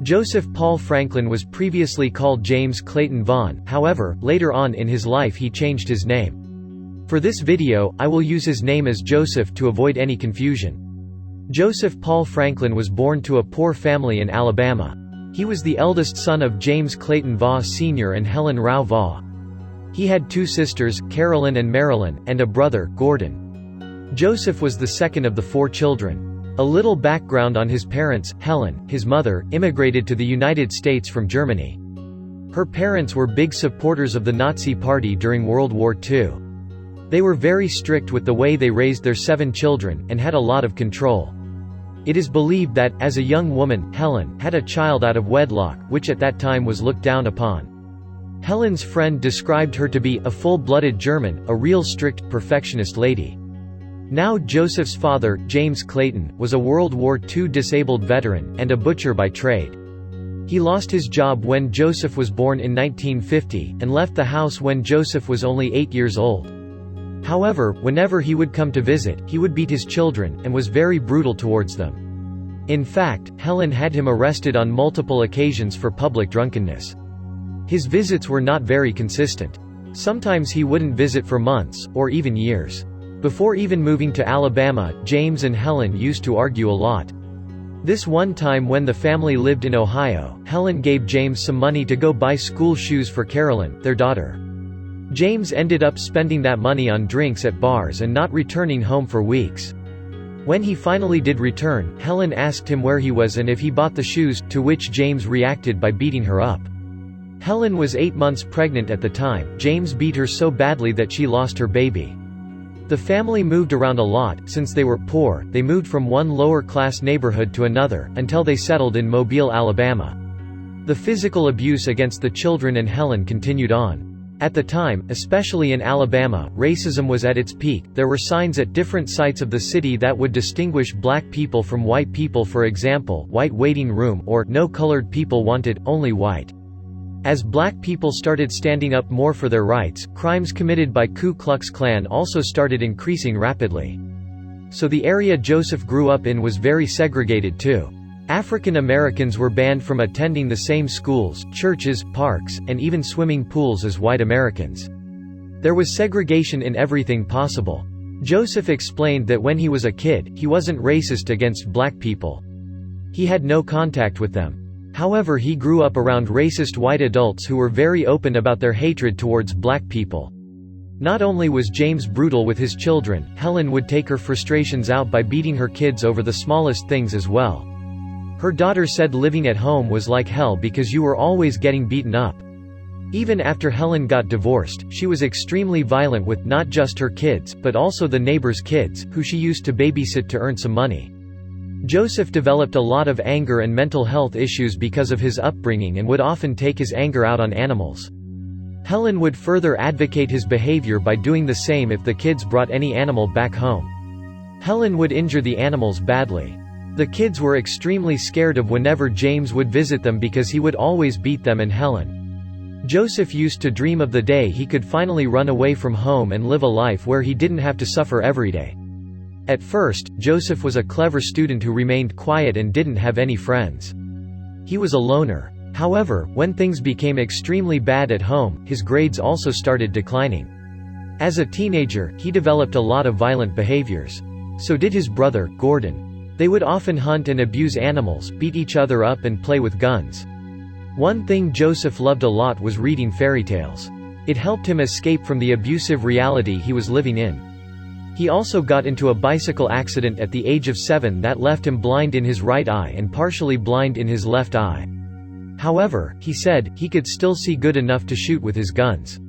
Joseph Paul Franklin was previously called James Clayton Vaughan, however, later on in his life he changed his name. For this video, I will use his name as Joseph to avoid any confusion. Joseph Paul Franklin was born to a poor family in Alabama. He was the eldest son of James Clayton Vaughan Sr. and Helen Rao Vaughan. He had two sisters, Carolyn and Marilyn, and a brother, Gordon. Joseph was the second of the four children. A little background on his parents: Helen, his mother, immigrated to the United States from Germany. Her parents were big supporters of the Nazi Party during World War II. They were very strict with the way they raised their 7 children, and had a lot of control. It is believed that, as a young woman, Helen had a child out of wedlock, which at that time was looked down upon. Helen's friend described her to be a full-blooded German, a real strict, perfectionist lady. Now Joseph's father, James Clayton, was a World War II disabled veteran, and a butcher by trade. He lost his job when Joseph was born in 1950, and left the house when Joseph was only 8 years old. However, whenever he would come to visit, he would beat his children, and was very brutal towards them. In fact, Helen had him arrested on multiple occasions for public drunkenness. His visits were not very consistent. Sometimes he wouldn't visit for months, or even years. Before even moving to Alabama, James and Helen used to argue a lot. This one time when the family lived in Ohio, Helen gave James some money to go buy school shoes for Carolyn, their daughter. James ended up spending that money on drinks at bars and not returning home for weeks. When he finally did return, Helen asked him where he was and if he bought the shoes, to which James reacted by beating her up. Helen was 8 months pregnant at the time. James beat her so badly that she lost her baby. The family moved around a lot. Since they were poor, they moved from one lower-class neighborhood to another, until they settled in Mobile, Alabama. The physical abuse against the children and Helen continued on. At the time, especially in Alabama, racism was at its peak. There were signs at different sites of the city that would distinguish black people from white people, for example, white waiting room, or no colored people wanted, only white. As black people started standing up more for their rights, crimes committed by Ku Klux Klan also started increasing rapidly. So the area Joseph grew up in was very segregated too. African Americans were banned from attending the same schools, churches, parks, and even swimming pools as white Americans. There was segregation in everything possible. Joseph explained that when he was a kid, he wasn't racist against black people. He had no contact with them. However, he grew up around racist white adults who were very open about their hatred towards black people. Not only was James brutal with his children, Helen would take her frustrations out by beating her kids over the smallest things as well. Her daughter said living at home was like hell because you were always getting beaten up. Even after Helen got divorced, she was extremely violent with not just her kids, but also the neighbors' kids, who she used to babysit to earn some money. Joseph developed a lot of anger and mental health issues because of his upbringing and would often take his anger out on animals. Helen would further advocate his behavior by doing the same if the kids brought any animal back home. Helen would injure the animals badly. The kids were extremely scared of whenever James would visit them because he would always beat them and Helen. Joseph used to dream of the day he could finally run away from home and live a life where he didn't have to suffer every day. At first, Joseph was a clever student who remained quiet and didn't have any friends. He was a loner. However, when things became extremely bad at home, his grades also started declining. As a teenager, he developed a lot of violent behaviors. So did his brother, Gordon. They would often hunt and abuse animals, beat each other up and play with guns. One thing Joseph loved a lot was reading fairy tales. It helped him escape from the abusive reality he was living in. He also got into a bicycle accident at the age of 7 that left him blind in his right eye and partially blind in his left eye. However, he said, he could still see good enough to shoot with his guns.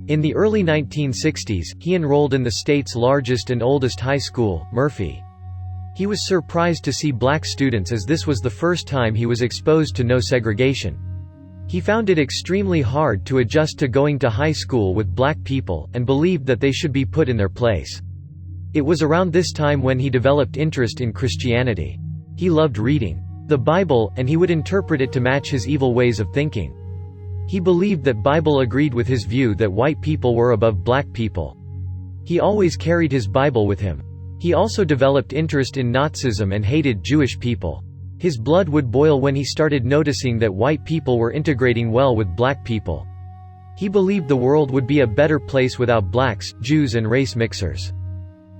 In the early 1960s, he enrolled in the state's largest and oldest high school, Murphy. He was surprised to see black students as this was the first time he was exposed to no segregation. He found it extremely hard to adjust to going to high school with black people, and believed that they should be put in their place. It was around this time when he developed interest in Christianity. He loved reading the Bible, and he would interpret it to match his evil ways of thinking. He believed that Bible agreed with his view that white people were above black people. He always carried his Bible with him. He also developed interest in Nazism and hated Jewish people. His blood would boil when he started noticing that white people were integrating well with black people. He believed the world would be a better place without blacks, Jews and race mixers.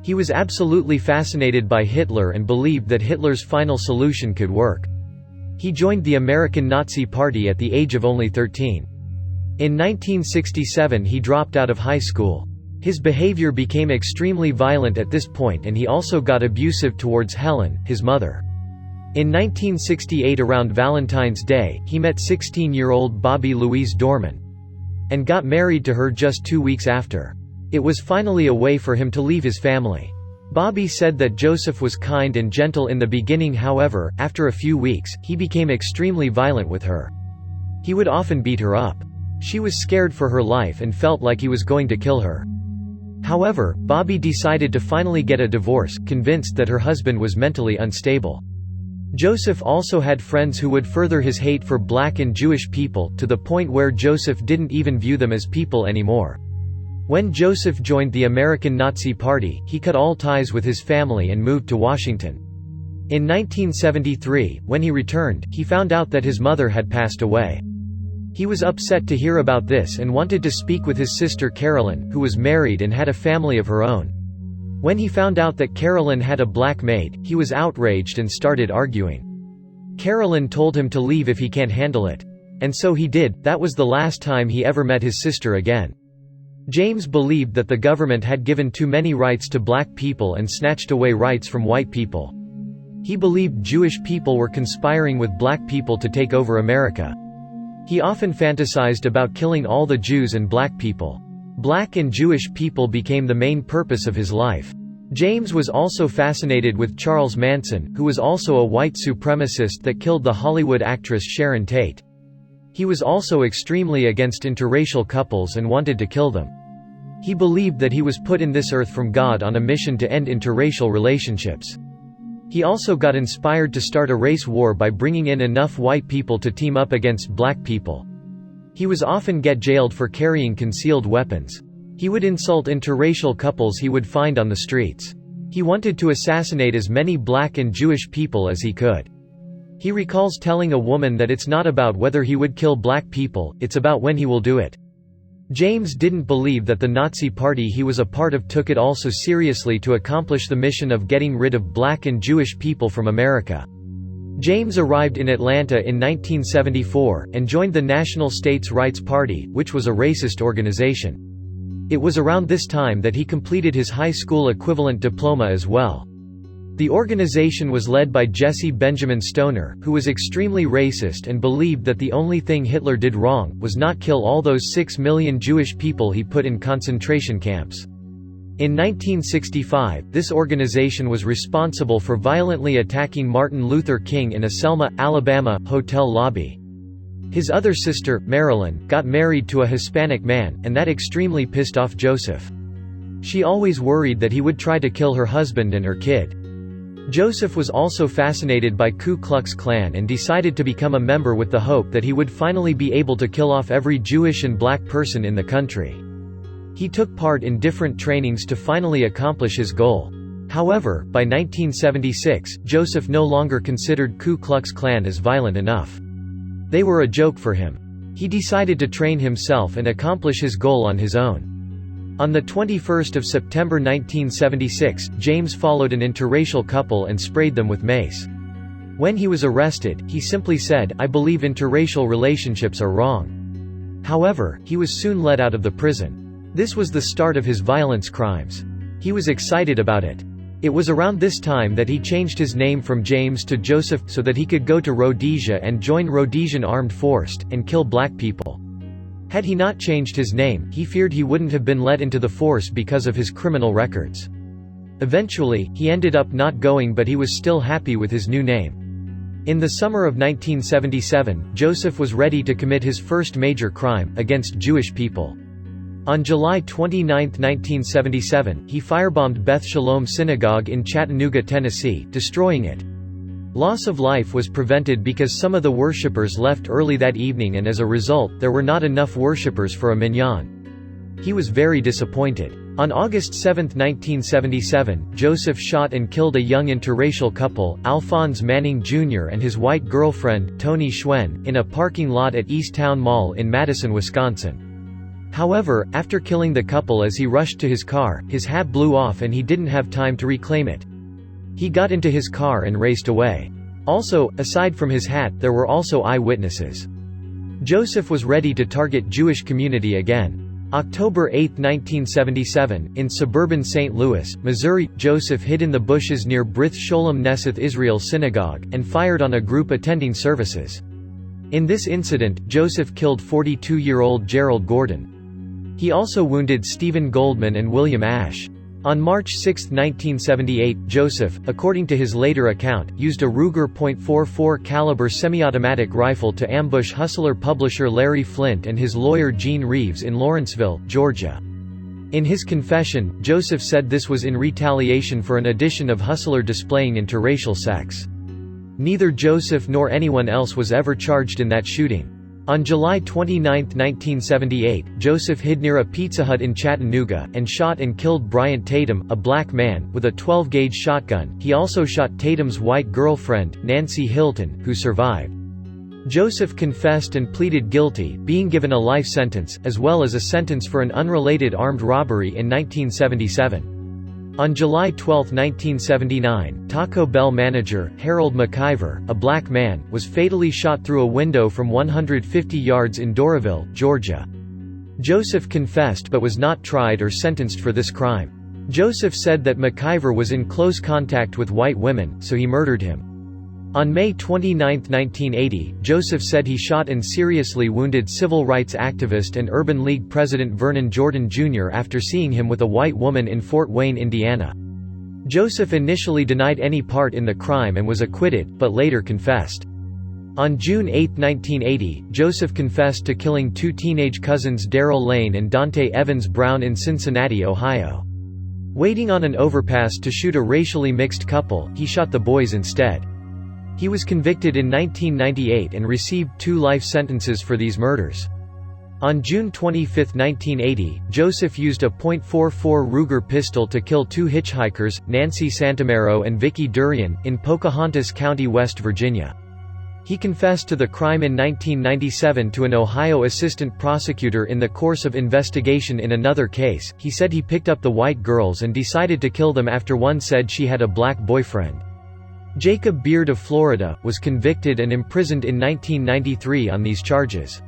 He was absolutely fascinated by Hitler and believed that Hitler's final solution could work. He joined the American Nazi Party at the age of only 13. In 1967 he dropped out of high school. His behavior became extremely violent at this point, and he also got abusive towards Helen, his mother. In 1968, around Valentine's Day, he met 16-year-old Bobby Louise Dorman and got married to her just 2 weeks after. It was finally a way for him to leave his family. Bobby said that Joseph was kind and gentle in the beginning, however, after a few weeks, he became extremely violent with her. He would often beat her up. She was scared for her life and felt like he was going to kill her. However, Bobby decided to finally get a divorce, convinced that her husband was mentally unstable. Joseph also had friends who would further his hate for black and Jewish people, to the point where Joseph didn't even view them as people anymore. When Joseph joined the American Nazi Party, he cut all ties with his family and moved to Washington. In 1973, when he returned, he found out that his mother had passed away. He was upset to hear about this and wanted to speak with his sister Carolyn, who was married and had a family of her own. When he found out that Carolyn had a black maid, he was outraged and started arguing. Carolyn told him to leave if he can't handle it. And so he did. That was the last time he ever met his sister again. James believed that the government had given too many rights to black people and snatched away rights from white people. He believed Jewish people were conspiring with black people to take over America. He often fantasized about killing all the Jews and black people. Black and Jewish people became the main purpose of his life. James was also fascinated with Charles Manson, who was also a white supremacist that killed the Hollywood actress Sharon Tate. He was also extremely against interracial couples and wanted to kill them. He believed that he was put in this earth from God on a mission to end interracial relationships. He also got inspired to start a race war by bringing in enough white people to team up against black people. He was often get jailed for carrying concealed weapons. He would insult interracial couples he would find on the streets. He wanted to assassinate as many black and Jewish people as he could. He recalls telling a woman that it's not about whether he would kill black people, it's about when he will do it. James didn't believe that the Nazi Party he was a part of took it all so seriously to accomplish the mission of getting rid of black and Jewish people from America. James arrived in Atlanta in 1974, and joined the National States' Rights Party, which was a racist organization. It was around this time that he completed his high school equivalent diploma as well. The organization was led by Jesse Benjamin Stoner, who was extremely racist and believed that the only thing Hitler did wrong was not kill all those 6 million Jewish people he put in concentration camps. In 1965, this organization was responsible for violently attacking Martin Luther King in a Selma, Alabama, hotel lobby. His other sister, Marilyn, got married to a Hispanic man, and that extremely pissed off Joseph. She always worried that he would try to kill her husband and her kid. Joseph was also fascinated by Ku Klux Klan and decided to become a member with the hope that he would finally be able to kill off every Jewish and black person in the country. He took part in different trainings to finally accomplish his goal. However, by 1976, Joseph no longer considered Ku Klux Klan as violent enough. They were a joke for him. He decided to train himself and accomplish his goal on his own. On the 21st of September 1976, James followed an interracial couple and sprayed them with mace. When he was arrested, he simply said, "I believe interracial relationships are wrong." However, he was soon let out of the prison. This was the start of his violence crimes. He was excited about it. It was around this time that he changed his name from James to Joseph, so that he could go to Rhodesia and join Rhodesian Armed Force, and kill black people. Had he not changed his name, he feared he wouldn't have been let into the force because of his criminal records. Eventually, he ended up not going, but he was still happy with his new name. In the summer of 1977, Joseph was ready to commit his first major crime, against Jewish people. On July 29, 1977, he firebombed Beth Shalom Synagogue in Chattanooga, Tennessee, destroying it. Loss of life was prevented because some of the worshippers left early that evening, and as a result, there were not enough worshippers for a minyan. He was very disappointed. On August 7, 1977, Joseph shot and killed a young interracial couple, Alphonse Manning Jr. and his white girlfriend, Toni Schwen, in a parking lot at East Town Mall in Madison, Wisconsin. However, after killing the couple as he rushed to his car, his hat blew off and he didn't have time to reclaim it. He got into his car and raced away. Also, aside from his hat, there were also eyewitnesses. Joseph was ready to target Jewish community again. October 8, 1977, in suburban St. Louis, Missouri, Joseph hid in the bushes near Brith Sholem Neseth Israel Synagogue, and fired on a group attending services. In this incident, Joseph killed 42-year-old Gerald Gordon. He also wounded Stephen Goldman and William Ash. On March 6, 1978, Joseph, according to his later account, used a Ruger .44 caliber semi-automatic rifle to ambush Hustler publisher Larry Flint and his lawyer Gene Reeves in Lawrenceville, Georgia. In his confession, Joseph said this was in retaliation for an edition of Hustler displaying interracial sex. Neither Joseph nor anyone else was ever charged in that shooting. On July 29, 1978, Joseph hid near a Pizza Hut in Chattanooga, and shot and killed Bryant Tatum, a black man, with a 12-gauge shotgun. He also shot Tatum's white girlfriend, Nancy Hilton, who survived. Joseph confessed and pleaded guilty, being given a life sentence, as well as a sentence for an unrelated armed robbery in 1977. On July 12, 1979, Taco Bell manager, Harold McIver, a black man, was fatally shot through a window from 150 yards in Doraville, Georgia. Joseph confessed but was not tried or sentenced for this crime. Joseph said that McIver was in close contact with white women, so he murdered him. On May 29, 1980, Joseph said he shot and seriously wounded civil rights activist and Urban League president Vernon Jordan Jr. after seeing him with a white woman in Fort Wayne, Indiana. Joseph initially denied any part in the crime and was acquitted, but later confessed. On June 8, 1980, Joseph confessed to killing two teenage cousins Darrell Lane and Dante Evans Brown in Cincinnati, Ohio. Waiting on an overpass to shoot a racially mixed couple, he shot the boys instead. He was convicted in 1998 and received 2 life sentences for these murders. On June 25, 1980, Joseph used a .44 Ruger pistol to kill 2 hitchhikers, Nancy Santamero and Vicky Durian, in Pocahontas County, West Virginia. He confessed to the crime in 1997 to an Ohio assistant prosecutor in the course of investigation in another case. He said he picked up the white girls and decided to kill them after one said she had a black boyfriend. Jacob Beard of Florida was convicted and imprisoned in 1993 on these charges.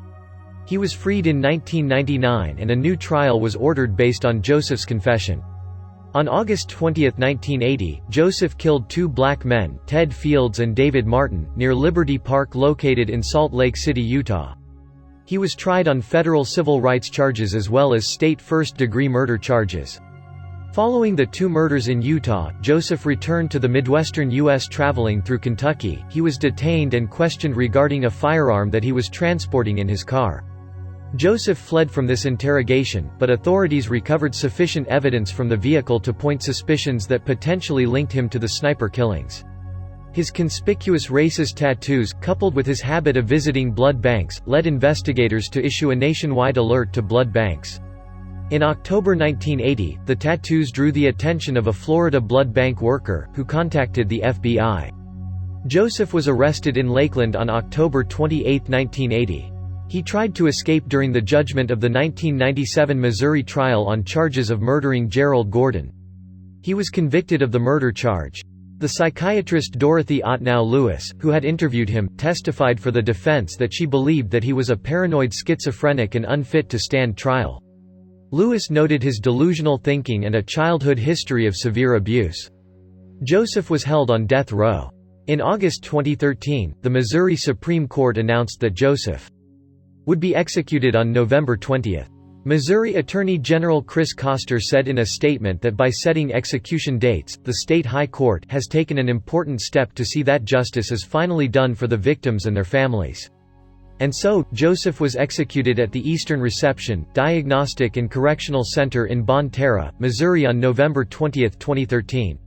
He was freed in 1999 and a new trial was ordered based on Joseph's confession. On August 20, 1980, Joseph killed 2 black men, Ted Fields and David Martin, near Liberty Park located in Salt Lake City, Utah. He was tried on federal civil rights charges as well as state first-degree murder charges. Following the 2 murders in Utah, Joseph returned to the Midwestern U.S. traveling through Kentucky. He was detained and questioned regarding a firearm that he was transporting in his car. Joseph fled from this interrogation, but authorities recovered sufficient evidence from the vehicle to point suspicions that potentially linked him to the sniper killings. His conspicuous racist tattoos, coupled with his habit of visiting blood banks, led investigators to issue a nationwide alert to blood banks. In October 1980, the tattoos drew the attention of a Florida blood bank worker, who contacted the FBI. Joseph was arrested in Lakeland on October 28, 1980. He tried to escape during the judgment of the 1997 Missouri trial on charges of murdering Gerald Gordon. He was convicted of the murder charge. The psychiatrist Dorothy Ottnow Lewis, who had interviewed him, testified for the defense that she believed that he was a paranoid schizophrenic and unfit to stand trial. Lewis noted his delusional thinking and a childhood history of severe abuse. Joseph was held on death row. In August 2013, the Missouri Supreme Court announced that Joseph would be executed on November 20. Missouri Attorney General Chris Koster said in a statement that by setting execution dates, the state high court has taken an important step to see that justice is finally done for the victims and their families. And so, Joseph was executed at the Eastern Reception, Diagnostic and Correctional Center in Bonne Terre, Missouri on November 20, 2013.